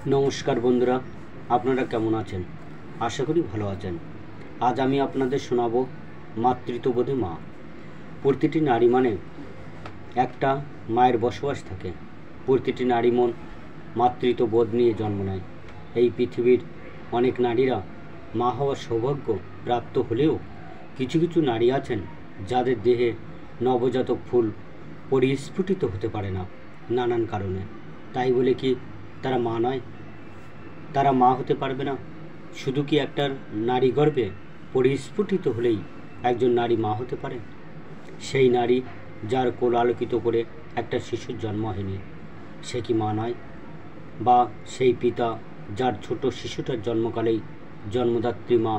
নমস্কার বন্ধুরা, আপনারা কেমন আছেন? আশা করি ভালো আছেন। আজ আমি আপনাদের শোনাবো মাতৃত্ববোধে মা। প্রতিটি নারী মানে একটা মায়ের বসবাস থাকে। প্রতিটি নারী মন মাতৃত্ববোধ নিয়ে জন্ম নেয়। এই পৃথিবীর অনেক নারীরা মা হওয়ার সৌভাগ্য প্রাপ্ত হলেও কিছু কিছু নারী আছেন যাদের দেহে নবজাতক ফুল পরিস্ফুটিত হতে পারে না নানান কারণে। তাই বলে কি তারা মা নয়? তারা মা হতে পারবে না? শুধু কি একটা নারী গর্ভে পরিস্ফুটিত হলেই একজন নারী মা হতে পারে? সেই নারী যার কোল আলোকিত করে একটা শিশুর জন্ম হয়নি, সে কি মা নয়? বা সেই পিতা যার ছোট শিশুটার জন্মকালেই জন্মদাত্রী মা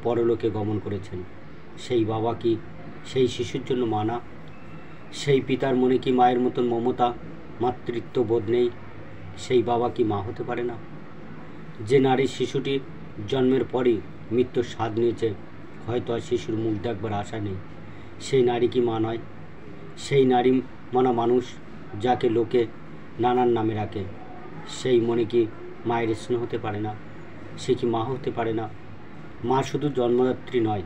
পরলোকে গমন করেছেন, সেই বাবা কি সেই শিশুর জন্য মা না? সেই পিতার মনে কি মায়ের মতন মমতা মাতৃত্ব বোধ নেই? সেই বাবা কি মা হতে পারে না? যে নারীর শিশুটি জন্মের পরই মৃত্যুর স্বাদ নিয়েছে, হয়তো আর শিশুর মুখ দেখবার আশা নেই, সেই নারী কি মা নয়? সেই নারী মনা মানুষ যাকে লোকে নানান নামে রাখে, সেই মনে কি মায়ের স্নেহ হতে পারে না? সে কি মা হতে পারে না? মা শুধু জন্মদাত্রী নয়,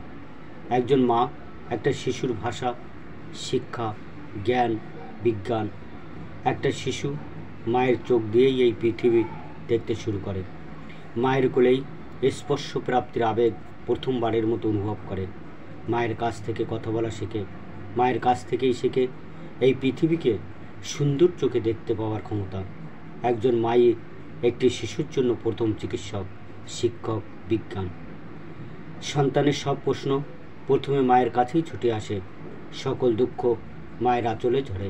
একজন মা একটা শিশুর ভাষা, শিক্ষা, জ্ঞান, বিজ্ঞান। একটা শিশু মায়ের চোখ দিয়েই এই পৃথিবী দেখতে শুরু করে। মায়ের কোলেই স্পর্শ প্রাপ্তির আবেগ প্রথমবারের মতো অনুভব করে। মায়ের কাছ থেকে কথা বলা শেখে। মায়ের কাছ থেকেই শেখে এই পৃথিবীকে সুন্দর চোখে দেখতে পাওয়ার ক্ষমতা। একজন মাই একটি শিশুর জন্য প্রথম চিকিৎসক, শিক্ষক, বিজ্ঞান। সন্তানের সব প্রশ্ন প্রথমে মায়ের কাছেই ছুটে আসে। সকল দুঃখ মায়ের আঁচলে ঝরে।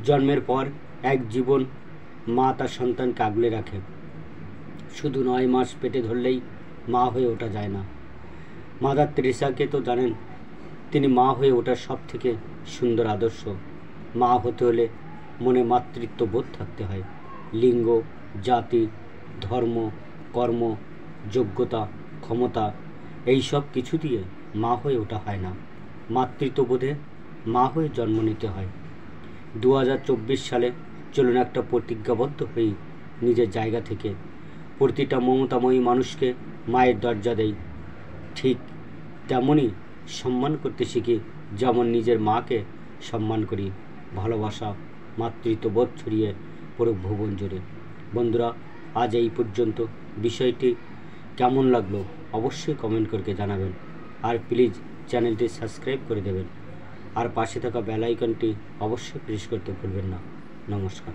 জন্মের পর এক জীবন মা তার সন্তানকে আগলে রাখে। শুধু 9 মাস পেটে ধরলেই মা হয়ে ওঠা যায় না। মাদার তেরেসাকে তো জানেন, তিনি মা হয়ে ওঠার সব থেকে সুন্দর আদর্শ। মা হতে হলে মনে মাতৃত্ব বোধ থাকতে হয়। লিঙ্গ, জাতি, ধর্ম, কর্ম, যোগ্যতা, ক্ষমতা এই সব কিছু দিয়ে মা হয়ে ওঠা হয় না। মাতৃত্ববোধে মা হয়ে জন্ম নিতে হয়। 2024 সালে চলুন একটা প্রতিজ্ঞাবদ্ধ হই নিজের জায়গা থেকে প্রতিটা মমতাময়ী মানুষকে মায়ের দরজা দেই। ঠিক তেমনই সম্মান করতে শিখি যেমন নিজের মাকে সম্মান করি। ভালোবাসা, মাতৃত্ববোধ ছড়িয়ে পুরো ভুবন জুড়ে। বন্ধুরা, আজ এই পর্যন্ত। বিষয়টি কেমন লাগলো অবশ্যই কমেন্ট করে জানাবেন। আর প্লিজ চ্যানেলটি সাবস্ক্রাইব করে দেবেন। আর পাশে থাকা বেল আইকনটি অবশ্যই প্রেস করতে ভুলবেন না। নমস্কার।